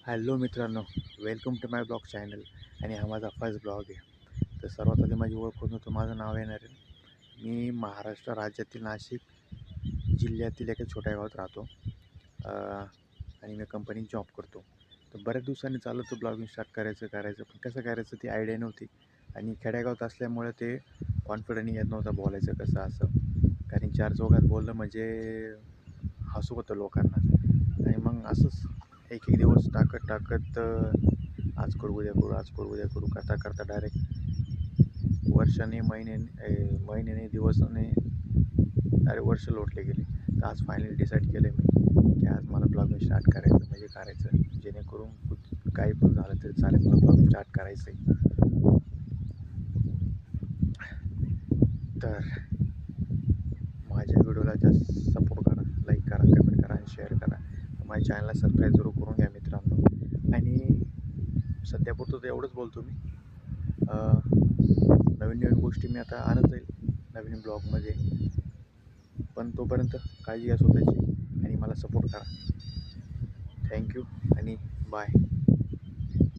Hello मित्रांनो, welcome to my blog channel. आणि हा माझा फर्स्ट ब्लॉग आहे. तर सर्वात आधी माझी ओळख होतं माझं नाव येणार आहे. मी महाराष्ट्र राज्यातील नाशिक जिल्ह्यातील एका छोट्या गावात राहतो आणि मी कंपनीत जॉब करतो. तर बऱ्याच दिवसांनी चालू होतं ब्लॉगिंग स्टार्ट करायचं पण कसं करायचं ती आयडिया नव्हती. आणि खेड्यागावात असल्यामुळे ते कॉन्फिडंट येत नव्हतं बोलायचं कसं असं. कारण चार चौघात बोललं म्हणजे हसू होतं लोकांना. आणि मग असंच एक एक दिवस टाकत आज करू उद्या करू आज करू उद्या करू करता करता डायरेक्ट वर्षाने महिन्याने दिवसाने डायरेक्ट वर्ष लोटले गेले. तर आज फायनली डिसाईड केलं मी की आज मला ब्लॉगिंग स्टार्ट करायचं म्हणजे करायचं, जेणेकरून काही पण झालं तरी चालेल, मला ब्लॉगिंग स्टार्ट करायचं आहे. तर माझ्या व्हिडिओला जास्त सपोर्ट करा, लाईक करा, कमेंट करा आणि शेअर करा. माझ्या चॅनलला सबस्क्राईब जरूर करून घ्या मित्रांनो. आणि सध्यापुरतं तर एवढंच बोलतो मी. नवीन नवीन गोष्टी मी आता आणत जाईल नवीन ब्लॉगमध्ये. पण तोपर्यंत काळजी घ्या स्वतःची आणि मला सपोर्ट करा. थँक्यू आणि बाय.